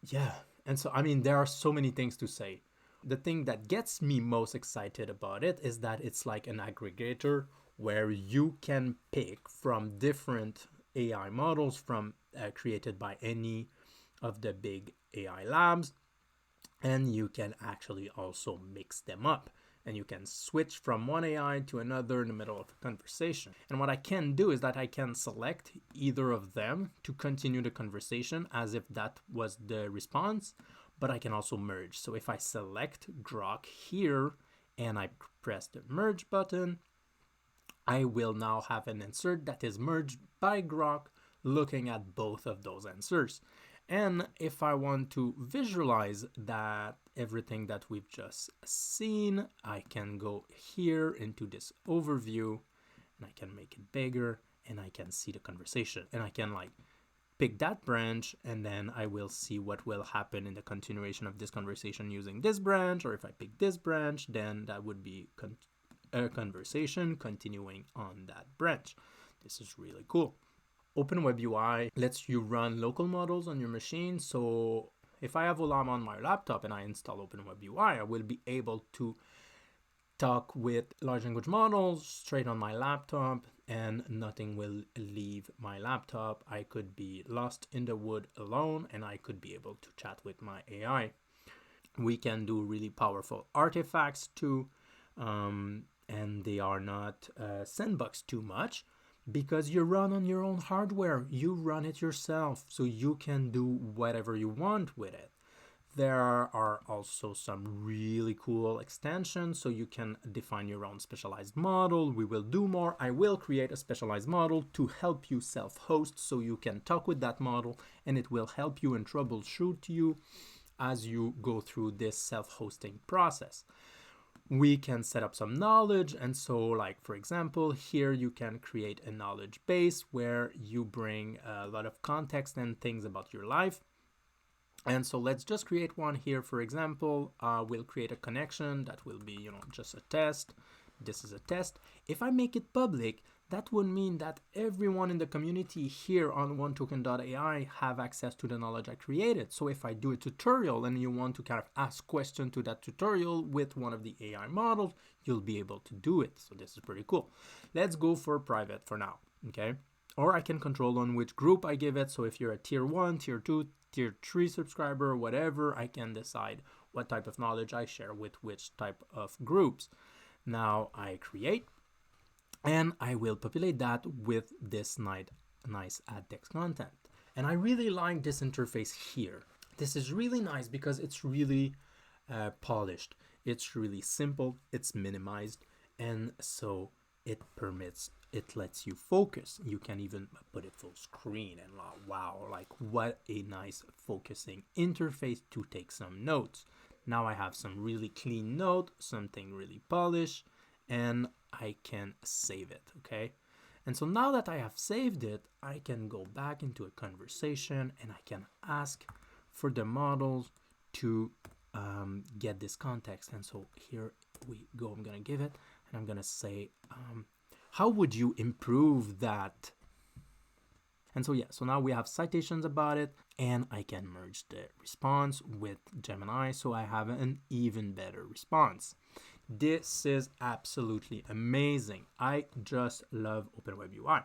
Yeah. And so, I mean, there are so many things to say. The thing that gets me most excited about it is that it's like an aggregator where you can pick from different AI models from created by any of the big AI labs, and you can actually also mix them up, and you can switch from one AI to another in the middle of a conversation. And what I can do is that I can select either of them to continue the conversation as if that was the response, but I can also merge. So if I select Grok here and I press the merge button, I will now have an answer that is merged by Grok looking at both of those answers. And if I want to visualize that everything that we've just seen, I can go here into this overview and I can make it bigger and I can see the conversation and I can like pick that branch, and then I will see what will happen in the continuation of this conversation using this branch. Or if I pick this branch, then that would be a conversation continuing on that branch. This is really cool. OpenWebUI lets you run local models on your machine. So if I have Olam on my laptop and I install OpenWebUI, I will be able to talk with large language models straight on my laptop and nothing will leave my laptop. I could be lost in the wood alone and I could be able to chat with my AI. We can do really powerful artifacts too, and they are not sandboxed too much because you run on your own hardware. You run it yourself, so you can do whatever you want with it. There are also some really cool extensions, so you can define your own specialized model. We will do more. I will create a specialized model to help you self-host, so you can talk with that model and it will help you and troubleshoot you as you go through this self-hosting process. We can set up some knowledge, and so like for example here you can create a knowledge base where you bring a lot of context and things about your life. And so let's just create one here. For example, we'll create a connection that will be, just a test. This is a test. If I make it public, that would mean that everyone in the community here on OneToken.ai have access to the knowledge I created. So if I do a tutorial and you want to kind of ask questions to that tutorial with one of the AI models, you'll be able to do it. So this is pretty cool. Let's go for private for now, okay? Or I can control on which group I give it. So if you're a tier 1, tier 2, tier 3 subscriber, whatever, I can decide what type of knowledge I share with which type of groups. Now I create and I will populate that with this nice add text content. And I really like this interface here. This is really nice because it's really polished. It's really simple, it's minimized, and so it lets you focus. You can even put it full screen and wow, like what a nice focusing interface to take some notes. Now I have some really clean note, something really polished, and I can save it, okay? And so now that I have saved it, I can go back into a conversation and I can ask for the models to get this context. And so here we go. I'm gonna give it and I'm gonna say, how would you improve that? And so yeah, so now we have citations about it and I can merge the response with Gemini so I have an even better response. This is absolutely amazing. I just love OpenWebUI.